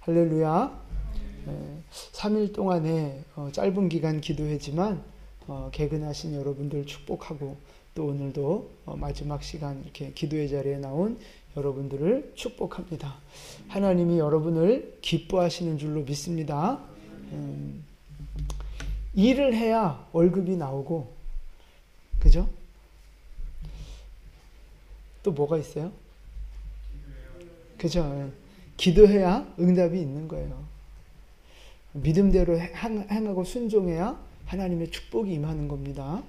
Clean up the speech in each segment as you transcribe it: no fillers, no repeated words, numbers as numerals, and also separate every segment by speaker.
Speaker 1: 할렐루야. 3일 동안에 짧은 기간 기도회지만 개근하신 여러분들 축복하고 또 오늘도 마지막 시간 이렇게 기도회 자리에 나온 여러분들을 축복합니다. 하나님이 여러분을 기뻐하시는 줄로 믿습니다. 일을 해야 월급이 나오고, 그죠? 또 뭐가 있어요? 그죠? 기도해야 응답이 있는 거예요. 믿음대로 행하고 순종해야 하나님의 축복이 임하는 겁니다.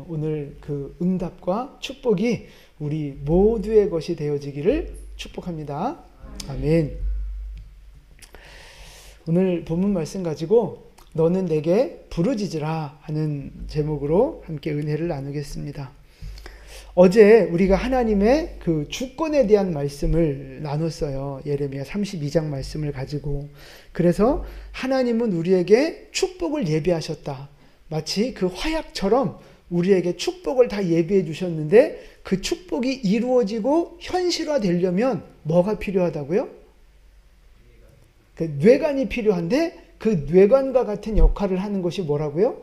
Speaker 1: 오늘 그 응답과 축복이 우리 모두의 것이 되어지기를 축복합니다. 아멘. 오늘 본문 말씀 가지고 너는 내게 부르짖으라 하는 제목으로 함께 은혜를 나누겠습니다. 어제 우리가 하나님의 그 주권에 대한 말씀을 나눴어요. 예레미야 32장 말씀을 가지고. 그래서 하나님은 우리에게 축복을 예비하셨다. 마치 그 화약처럼 우리에게 축복을 다 예비해 주셨는데 그 축복이 이루어지고 현실화되려면 뭐가 필요하다고요? 그 뇌관이 필요한데 그 뇌관과 같은 역할을 하는 것이 뭐라고요?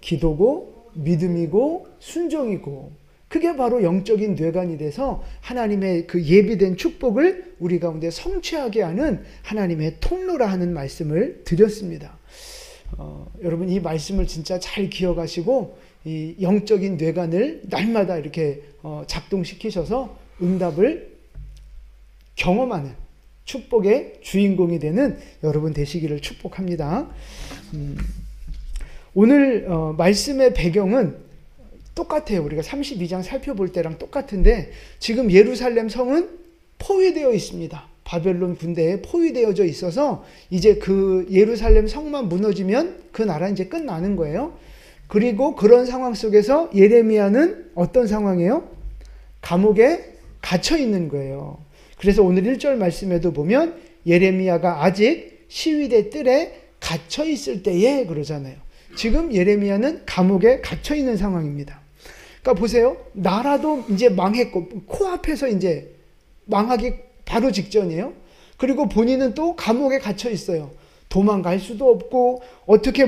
Speaker 1: 기도고 믿음이고 순종이고, 그게 바로 영적인 뇌관이 돼서 하나님의 그 예비된 축복을 우리 가운데 성취하게 하는 하나님의 통로라 하는 말씀을 드렸습니다. 여러분 이 말씀을 진짜 잘 기억하시고 이 영적인 뇌관을 날마다 이렇게 작동시키셔서 응답을 경험하는 축복의 주인공이 되는 여러분 되시기를 축복합니다. 오늘 말씀의 배경은 똑같아요. 우리가 32장 살펴볼 때랑 똑같은데 지금 예루살렘 성은 포위되어 있습니다. 바벨론 군대에 포위되어져 있어서 이제 그 예루살렘 성만 무너지면 그 나라 이제 끝나는 거예요. 그리고 그런 상황 속에서 예레미야는 어떤 상황이에요? 감옥에 갇혀 있는 거예요. 그래서 오늘 1절 말씀에도 보면 예레미야가 아직 시위대 뜰에 갇혀 있을 때에 그러잖아요. 지금 예레미야는 감옥에 갇혀 있는 상황입니다. 그러니까 보세요. 나라도 이제 망했고 코앞에서 이제 망하기 바로 직전이에요. 그리고 본인은 또 감옥에 갇혀 있어요. 도망갈 수도 없고 어떻게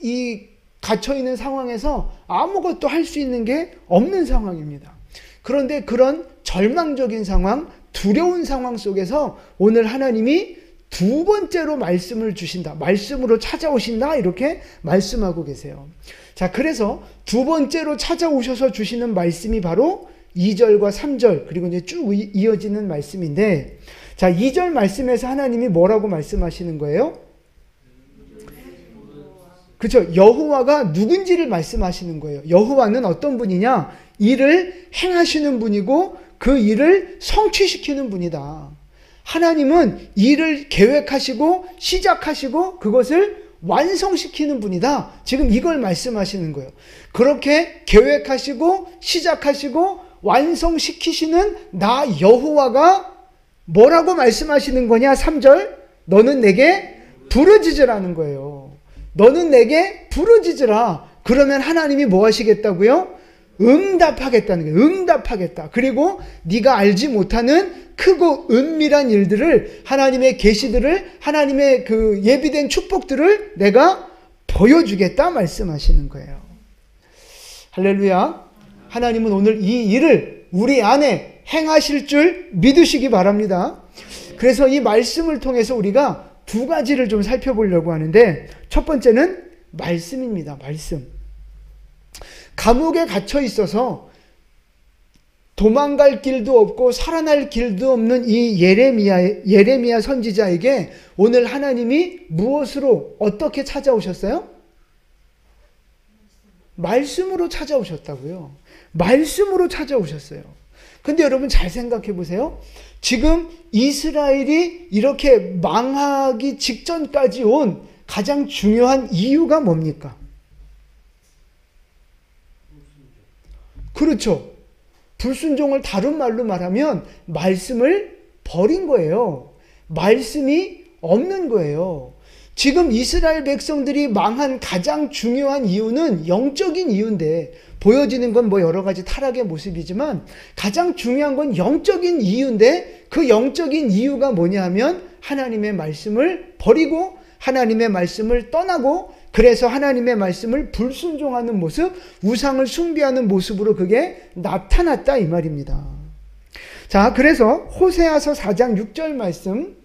Speaker 1: 이 갇혀 있는 상황에서 아무것도 할 수 있는 게 없는 상황입니다. 그런데 그런 절망적인 상황, 두려운 상황 속에서 오늘 하나님이 두 번째로 말씀을 주신다. 말씀으로 찾아오신다. 이렇게 말씀하고 계세요. 자, 그래서 두 번째로 찾아오셔서 주시는 말씀이 바로 2절과 3절 그리고 이제 쭉 이어지는 말씀인데, 자, 2절 말씀에서 하나님이 뭐라고 말씀하시는 거예요? 그렇죠. 여호와가 누군지를 말씀하시는 거예요. 여호와는 어떤 분이냐? 일을 행하시는 분이고 그 일을 성취시키는 분이다. 하나님은 일을 계획하시고 시작하시고 그것을 완성시키는 분이다. 지금 이걸 말씀하시는 거예요. 그렇게 계획하시고 시작하시고 완성시키시는 나 여호와가 뭐라고 말씀하시는 거냐? 3절 너는 내게 부르짖으라는 거예요. 너는 내게 부르짖으라. 그러면 하나님이 뭐 하시겠다고요? 응답하겠다는 거예요. 응답하겠다. 그리고 네가 알지 못하는 크고 은밀한 일들을, 하나님의 계시들을, 하나님의 그 예비된 축복들을 내가 보여주겠다 말씀하시는 거예요. 할렐루야. 하나님은 오늘 이 일을 우리 안에 행하실 줄 믿으시기 바랍니다. 그래서 이 말씀을 통해서 우리가 두 가지를 좀 살펴보려고 하는데, 첫 번째는 말씀입니다. 말씀. 감옥에 갇혀 있어서 도망갈 길도 없고 살아날 길도 없는 이 예레미야 선지자에게 오늘 하나님이 무엇으로 어떻게 찾아오셨어요? 말씀으로 찾아오셨다고요. 말씀으로 찾아오셨어요. 근데 여러분 잘 생각해 보세요. 지금 이스라엘이 이렇게 망하기 직전까지 온 가장 중요한 이유가 뭡니까? 그렇죠. 불순종을 다른 말로 말하면 말씀을 버린 거예요. 말씀이 없는 거예요. 지금 이스라엘 백성들이 망한 가장 중요한 이유는 영적인 이유인데, 보여지는 건 뭐 여러 가지 타락의 모습이지만 가장 중요한 건 영적인 이유인데, 그 영적인 이유가 뭐냐 하면 하나님의 말씀을 버리고 하나님의 말씀을 떠나고, 그래서 하나님의 말씀을 불순종하는 모습, 우상을 숭배하는 모습으로 그게 나타났다 이 말입니다. 자, 그래서 호세아서 4장 6절 말씀,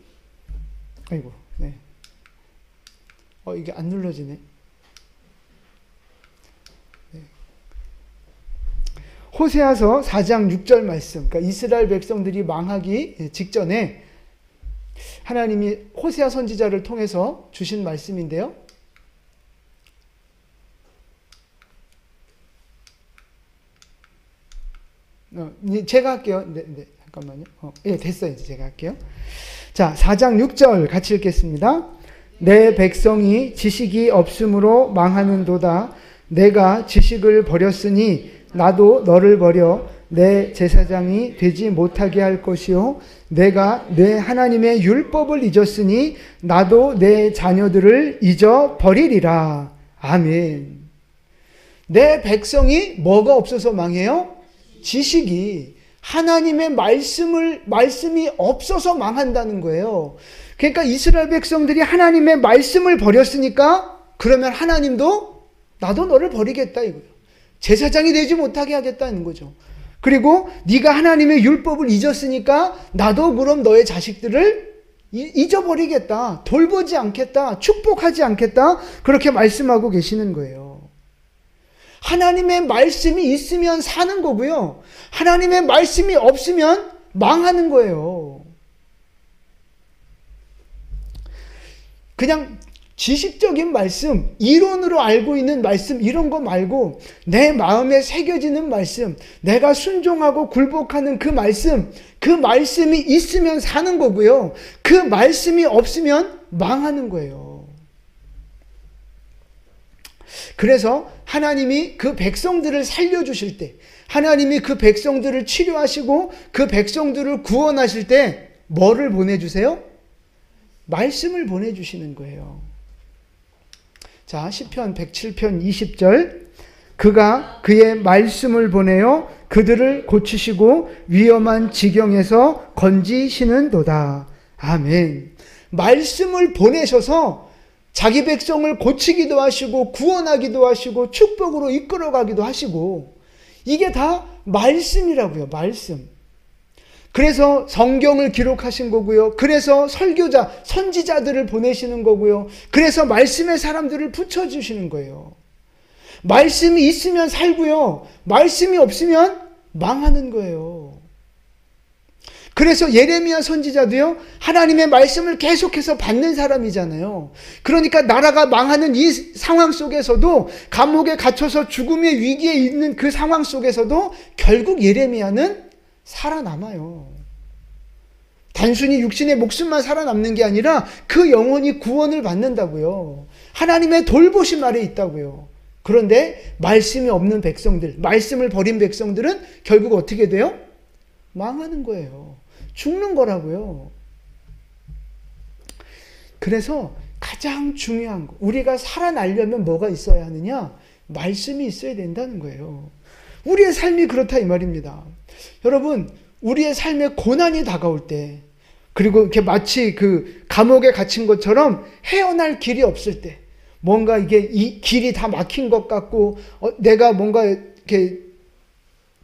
Speaker 1: 아이고, 네. 이게 안 눌러지네. 네. 호세아서 4장 6절 말씀, 그러니까 이스라엘 백성들이 망하기 직전에 하나님이 호세아 선지자를 통해서 주신 말씀인데요. 제가 할게요. 네, 잠깐만요. 예, 됐어요. 이제 제가 할게요. 자, 4장 6절 같이 읽겠습니다. 내 백성이 지식이 없으므로 망하는도다. 내가 지식을 버렸으니 나도 너를 버려 내 제사장이 되지 못하게 할 것이요, 내가 내 하나님의 율법을 잊었으니 나도 내 자녀들을 잊어버리리라. 아멘. 내 백성이 뭐가 없어서 망해요? 지식이, 하나님의 말씀이 없어서 망한다는 거예요. 그러니까 이스라엘 백성들이 하나님의 말씀을 버렸으니까 그러면 하나님도 나도 너를 버리겠다 이거예요. 제사장이 되지 못하게 하겠다는 거죠. 그리고 네가 하나님의 율법을 잊었으니까 나도 그럼 너의 자식들을 잊어버리겠다, 돌보지 않겠다, 축복하지 않겠다, 그렇게 말씀하고 계시는 거예요. 하나님의 말씀이 있으면 사는 거고요, 하나님의 말씀이 없으면 망하는 거예요. 그냥 지식적인 말씀, 이론으로 알고 있는 말씀, 이런 거 말고 내 마음에 새겨지는 말씀, 내가 순종하고 굴복하는 그 말씀이 있으면 사는 거고요, 그 말씀이 없으면 망하는 거예요. 그래서 하나님이 그 백성들을 살려주실 때, 하나님이 그 백성들을 치료하시고 그 백성들을 구원하실 때 뭐를 보내주세요? 말씀을 보내주시는 거예요. 자, 시편 107편 20절, 그가 그의 말씀을 보내어 그들을 고치시고 위험한 지경에서 건지시는도다. 아멘. 말씀을 보내셔서 자기 백성을 고치기도 하시고 구원하기도 하시고 축복으로 이끌어가기도 하시고, 이게 다 말씀이라고요. 말씀. 그래서 성경을 기록하신 거고요, 그래서 설교자, 선지자들을 보내시는 거고요, 그래서 말씀의 사람들을 붙여주시는 거예요. 말씀이 있으면 살고요, 말씀이 없으면 망하는 거예요. 그래서 예레미야 선지자도요, 하나님의 말씀을 계속해서 받는 사람이잖아요. 그러니까 나라가 망하는 이 상황 속에서도, 감옥에 갇혀서 죽음의 위기에 있는 그 상황 속에서도 결국 예레미야는 살아남아요. 단순히 육신의 목숨만 살아남는 게 아니라 그 영혼이 구원을 받는다고요. 하나님의 돌보심 아래 있다고요. 그런데 말씀이 없는 백성들, 말씀을 버린 백성들은 결국 어떻게 돼요? 망하는 거예요. 죽는 거라고요. 그래서 가장 중요한 거, 우리가 살아나려면 뭐가 있어야 하느냐? 말씀이 있어야 된다는 거예요. 우리의 삶이 그렇다 이 말입니다. 여러분, 우리의 삶에 고난이 다가올 때, 그리고 이렇게 마치 그 감옥에 갇힌 것처럼 헤어날 길이 없을 때, 뭔가 이게 이 길이 다 막힌 것 같고, 내가 뭔가 이렇게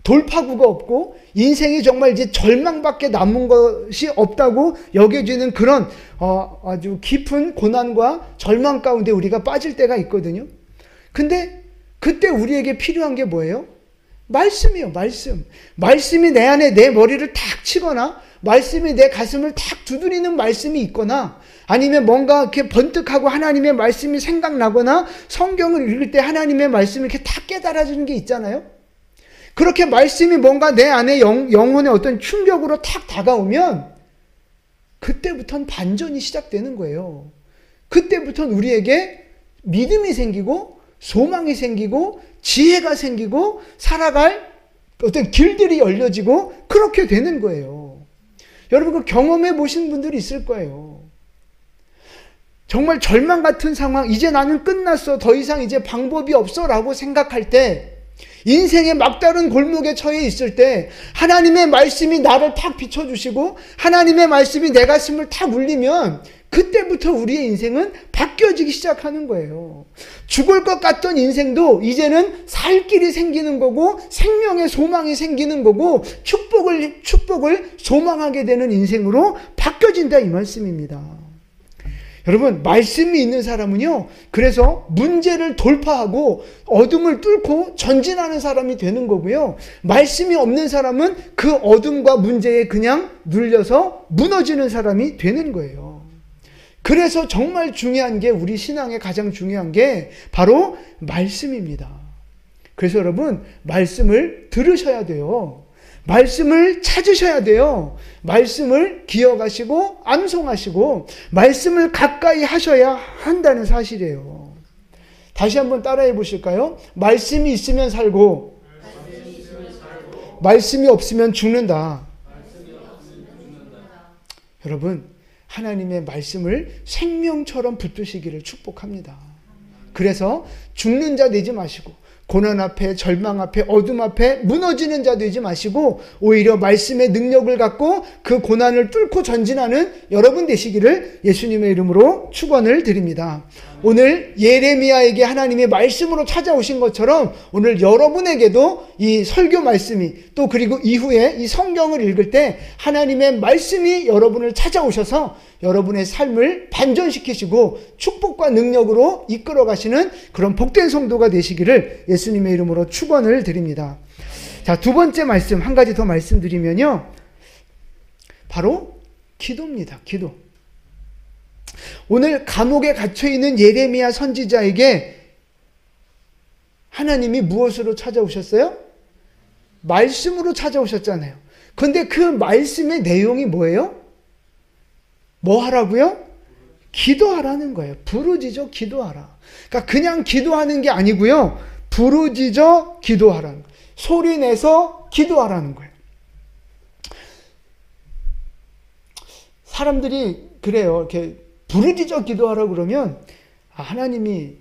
Speaker 1: 돌파구가 없고, 인생이 정말 이제 절망밖에 남은 것이 없다고 여겨지는 그런 아주 깊은 고난과 절망 가운데 우리가 빠질 때가 있거든요. 근데 그때 우리에게 필요한 게 뭐예요? 말씀이요, 말씀. 말씀이 내 안에 내 머리를 탁 치거나, 말씀이 내 가슴을 탁 두드리는 말씀이 있거나, 아니면 뭔가 이렇게 번뜩하고 하나님의 말씀이 생각나거나, 성경을 읽을 때 하나님의 말씀이 이렇게 탁 깨달아지는 게 있잖아요. 그렇게 말씀이 뭔가 내 안에 영혼의 어떤 충격으로 탁 다가오면, 그때부터는 반전이 시작되는 거예요. 그때부터는 우리에게 믿음이 생기고, 소망이 생기고, 지혜가 생기고, 살아갈 어떤 길들이 열려지고, 그렇게 되는 거예요. 여러분, 그 경험해 보신 분들이 있을 거예요. 정말 절망 같은 상황, 이제 나는 끝났어, 더 이상 이제 방법이 없어 라고 생각할 때, 인생의 막다른 골목에 처해 있을 때 하나님의 말씀이 나를 탁 비춰주시고 하나님의 말씀이 내 가슴을 탁 울리면 그때부터 우리의 인생은 바뀌어지기 시작하는 거예요. 죽을 것 같던 인생도 이제는 살 길이 생기는 거고 생명의 소망이 생기는 거고 축복을 소망하게 되는 인생으로 바뀌어진다, 이 말씀입니다. 여러분, 말씀이 있는 사람은요, 그래서 문제를 돌파하고 어둠을 뚫고 전진하는 사람이 되는 거고요. 말씀이 없는 사람은 그 어둠과 문제에 그냥 눌려서 무너지는 사람이 되는 거예요. 그래서 정말 중요한 게, 우리 신앙의 가장 중요한 게 바로 말씀입니다. 그래서 여러분, 말씀을 들으셔야 돼요. 말씀을 찾으셔야 돼요. 말씀을 기억하시고 암송하시고 말씀을 가까이 하셔야 한다는 사실이에요. 다시 한번 따라해 보실까요? 말씀이 있으면 살고 말씀이 없으면 죽는다. 여러분, 하나님의 말씀을 생명처럼 붙드시기를 축복합니다. 그래서 죽는 자 되지 마시고 고난 앞에, 절망 앞에, 어둠 앞에 무너지는 자 되지 마시고 오히려 말씀의 능력을 갖고 그 고난을 뚫고 전진하는 여러분 되시기를 예수님의 이름으로 축원을 드립니다. 오늘 예레미야에게 하나님의 말씀으로 찾아오신 것처럼 오늘 여러분에게도 이 설교 말씀이, 또 그리고 이후에 이 성경을 읽을 때 하나님의 말씀이 여러분을 찾아오셔서 여러분의 삶을 반전시키시고 축복과 능력으로 이끌어 가시는 그런 복된 성도가 되시기를 예수님의 이름으로 축원을 드립니다. 자, 두 번째 말씀 한 가지 더 말씀드리면요, 바로 기도입니다. 기도. 오늘 감옥에 갇혀있는 예레미야 선지자에게 하나님이 무엇으로 찾아오셨어요? 말씀으로 찾아오셨잖아요. 그런데 그 말씀의 내용이 뭐예요? 뭐 하라고요? 기도하라는 거예요. 부르짖어 기도하라. 그러니까 그냥 기도하는 게 아니고요, 부르짖어 기도하라는 거예요. 소리 내서 기도하라는 거예요. 사람들이 그래요. 이렇게 부르짖어 기도하라고 그러면, 아, 하나님이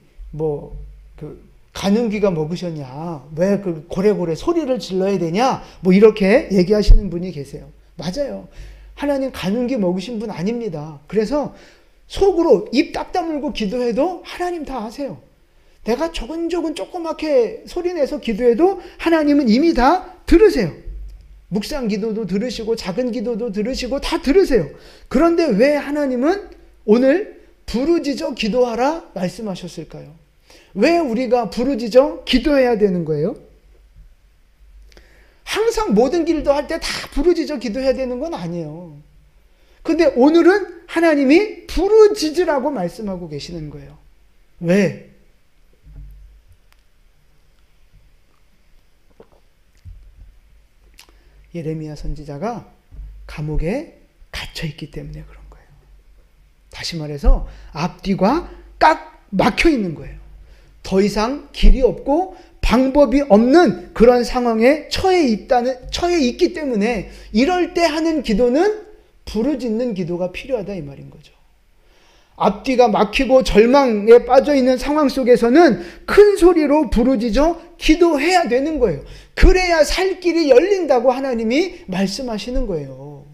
Speaker 1: 가는 귀가 먹으셨냐? 왜 그 고래고래 소리를 질러야 되냐? 이렇게 얘기하시는 분이 계세요. 맞아요. 하나님 가는 귀 먹으신 분 아닙니다. 그래서 속으로 입 딱 다물고 기도해도 하나님 다 아세요. 내가 조근조근 조그맣게 소리내서 기도해도 하나님은 이미 다 들으세요. 묵상 기도도 들으시고 작은 기도도 들으시고 다 들으세요. 그런데 왜 하나님은 오늘 부르짖어 기도하라 말씀하셨을까요? 왜 우리가 부르짖어 기도해야 되는 거예요? 항상 모든 길도 할 때 다 부르짖어 기도해야 되는 건 아니에요. 근데 오늘은 하나님이 부르짖으라고 말씀하고 계시는 거예요. 왜? 예레미야 선지자가 감옥에 갇혀있기 때문에 그런 거예요. 다시 말해서 앞뒤가 꽉 막혀 있는 거예요. 더 이상 길이 없고 방법이 없는 그런 상황에 처해 있기 때문에 이럴 때 하는 기도는 부르짖는 기도가 필요하다, 이 말인 거죠. 앞뒤가 막히고 절망에 빠져 있는 상황 속에서는 큰 소리로 부르짖어 기도해야 되는 거예요. 그래야 살 길이 열린다고 하나님이 말씀하시는 거예요.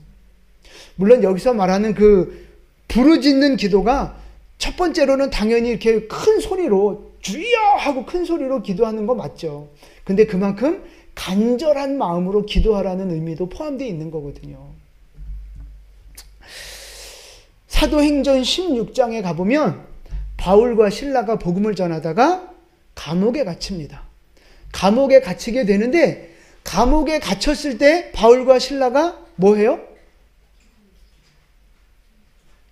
Speaker 1: 물론 여기서 말하는 그 부르짖는 기도가 첫 번째로는 당연히 이렇게 큰 소리로 주여 하고 큰 소리로 기도하는 거 맞죠. 근데 그만큼 간절한 마음으로 기도하라는 의미도 포함되어 있는 거거든요. 사도행전 16장에 가보면 바울과 실라가 복음을 전하다가 감옥에 갇힙니다. 감옥에 갇히게 되는데, 감옥에 갇혔을 때 바울과 실라가 뭐 해요?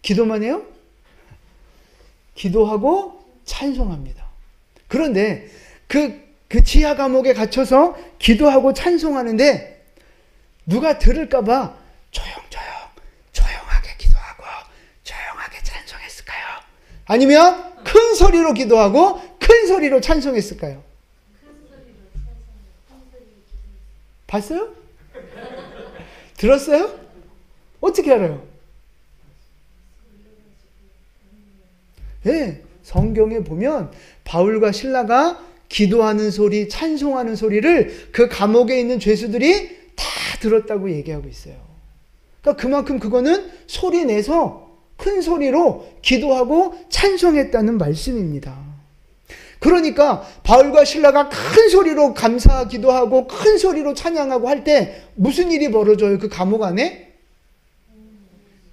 Speaker 1: 기도만 해요? 기도하고 찬송합니다. 그런데 그 지하 감옥에 갇혀서 기도하고 찬송하는데 누가 들을까봐 조용하게 기도하고 조용하게 찬송했을까요? 아니면 큰 소리로 기도하고 큰 소리로 찬송했을까요? 봤어요? 들었어요? 어떻게 알아요? 예, 성경에 보면 바울과 실라가 기도하는 소리, 찬송하는 소리를 그 감옥에 있는 죄수들이 다 들었다고 얘기하고 있어요. 그러니까 그만큼 그거는 소리 내서 큰 소리로 기도하고 찬송했다는 말씀입니다. 그러니까 바울과 실라가 큰 소리로 감사 기도하고 큰 소리로 찬양하고 할 때 무슨 일이 벌어져요? 그 감옥 안에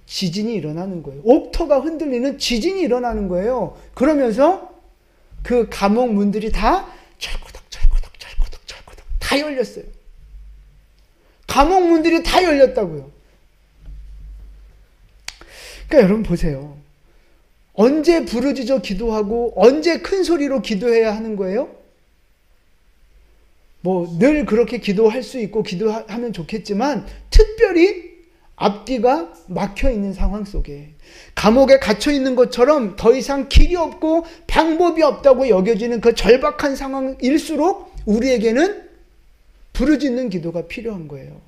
Speaker 1: 지진이 일어나는 거예요. 옥토가 흔들리는 지진이 일어나는 거예요. 그러면서 그 감옥 문들이 다 철거덕 다 열렸어요. 감옥 문들이 다 열렸다고요. 그러니까 여러분 보세요. 언제 부르짖어 기도하고 언제 큰 소리로 기도해야 하는 거예요? 뭐 늘 그렇게 기도할 수 있고 기도하면 좋겠지만 특별히 앞뒤가 막혀 있는 상황 속에 감옥에 갇혀 있는 것처럼 더 이상 길이 없고 방법이 없다고 여겨지는 그 절박한 상황일수록 우리에게는 부르짖는 기도가 필요한 거예요.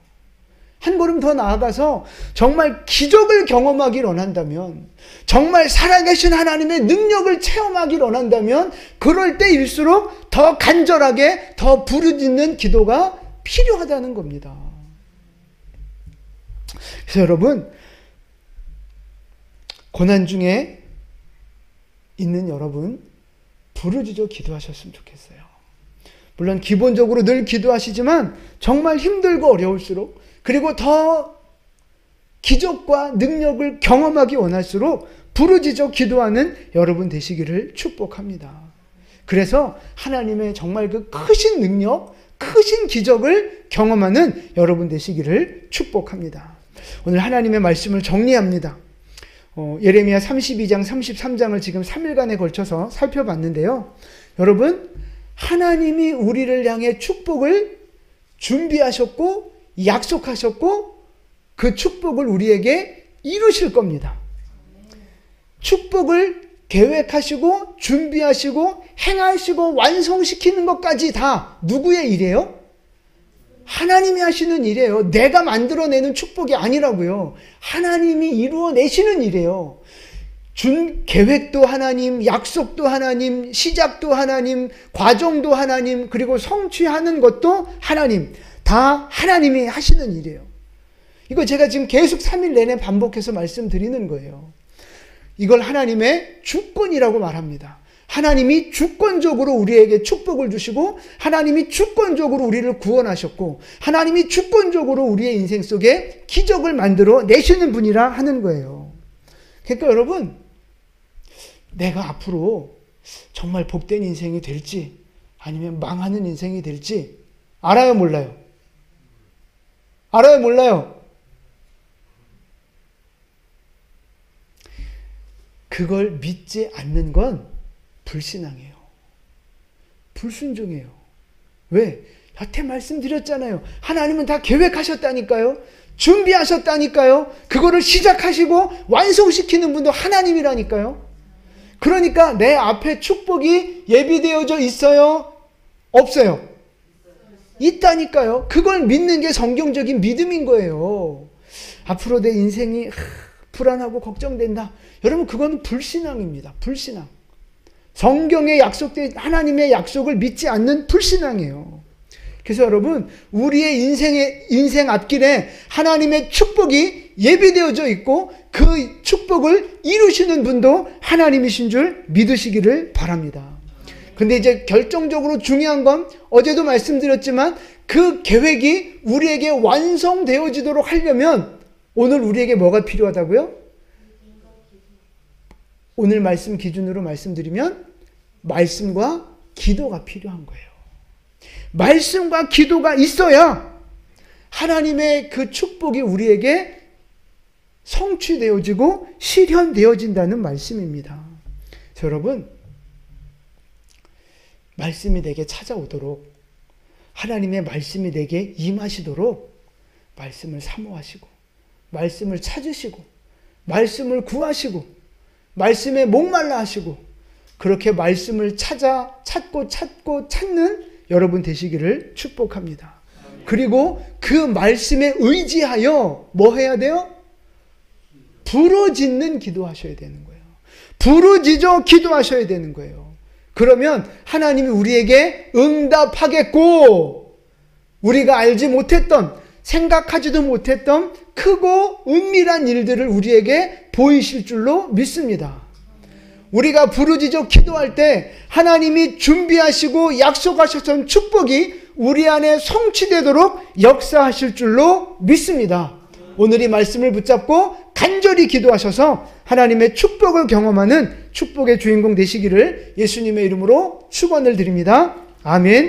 Speaker 1: 한 걸음 더 나아가서 정말 기적을 경험하길 원한다면, 정말 살아계신 하나님의 능력을 체험하길 원한다면 그럴 때일수록 더 간절하게 더 부르짖는 기도가 필요하다는 겁니다. 그래서 여러분, 고난 중에 있는 여러분, 부르짖어 기도하셨으면 좋겠어요. 물론 기본적으로 늘 기도하시지만 정말 힘들고 어려울수록, 그리고 더 기적과 능력을 경험하기 원할수록 부르짖어 기도하는 여러분 되시기를 축복합니다. 그래서 하나님의 정말 그 크신 능력, 크신 기적을 경험하는 여러분 되시기를 축복합니다. 오늘 하나님의 말씀을 정리합니다. 예레미야 32장, 33장을 지금 3일간에 걸쳐서 살펴봤는데요. 여러분, 하나님이 우리를 향해 축복을 준비하셨고 약속하셨고 그 축복을 우리에게 이루실 겁니다. 축복을 계획하시고 준비하시고 행하시고 완성시키는 것까지 다 누구의 일이에요? 하나님이 하시는 일이에요. 내가 만들어내는 축복이 아니라고요. 하나님이 이루어내시는 일이에요. 계획도 하나님, 약속도 하나님, 시작도 하나님, 과정도 하나님, 그리고 성취하는 것도 하나님. 다 하나님이 하시는 일이에요. 이거 제가 지금 계속 3일 내내 반복해서 말씀드리는 거예요. 이걸 하나님의 주권이라고 말합니다. 하나님이 주권적으로 우리에게 축복을 주시고 하나님이 주권적으로 우리를 구원하셨고 하나님이 주권적으로 우리의 인생 속에 기적을 만들어 내시는 분이라 하는 거예요. 그러니까 여러분, 내가 앞으로 정말 복된 인생이 될지 아니면 망하는 인생이 될지 알아요, 몰라요? 알아요, 몰라요? 그걸 믿지 않는 건 불신앙이에요. 불순종이에요. 왜? 여태 말씀드렸잖아요. 하나님은 다 계획하셨다니까요. 준비하셨다니까요. 그거를 시작하시고 완성시키는 분도 하나님이라니까요. 그러니까 내 앞에 축복이 예비되어져 있어요? 없어요? 있다니까요. 그걸 믿는 게 성경적인 믿음인 거예요. 앞으로 내 인생이 불안하고 걱정된다. 여러분, 그건 불신앙입니다. 불신앙. 성경에 약속된 하나님의 약속을 믿지 않는 불신앙이에요. 그래서 여러분, 우리의 인생 앞길에 하나님의 축복이 예비되어져 있고 그 축복을 이루시는 분도 하나님이신 줄 믿으시기를 바랍니다. 근데 이제 결정적으로 중요한 건 어제도 말씀드렸지만 그 계획이 우리에게 완성되어지도록 하려면 오늘 우리에게 뭐가 필요하다고요? 오늘 말씀 기준으로 말씀드리면 말씀과 기도가 필요한 거예요. 말씀과 기도가 있어야 하나님의 그 축복이 우리에게 성취되어지고 실현되어진다는 말씀입니다. 여러분, 말씀이 내게 찾아오도록, 하나님의 말씀이 내게 임하시도록 말씀을 사모하시고 말씀을 찾으시고 말씀을 구하시고 말씀에 목말라 하시고 그렇게 말씀을 찾고 찾는 여러분 되시기를 축복합니다. 그리고 그 말씀에 의지하여 뭐 해야 돼요? 부르짖는 기도하셔야 되는 거예요. 부르짖어 기도하셔야 되는 거예요. 그러면 하나님이 우리에게 응답하겠고, 우리가 알지 못했던, 생각하지도 못했던 크고 은밀한 일들을 우리에게 보이실 줄로 믿습니다. 우리가 부르짖어 기도할 때 하나님이 준비하시고 약속하셨던 축복이 우리 안에 성취되도록 역사하실 줄로 믿습니다. 오늘 이 말씀을 붙잡고 간절히 기도하셔서 하나님의 축복을 경험하는 축복의 주인공 되시기를 예수님의 이름으로 축원을 드립니다. 아멘.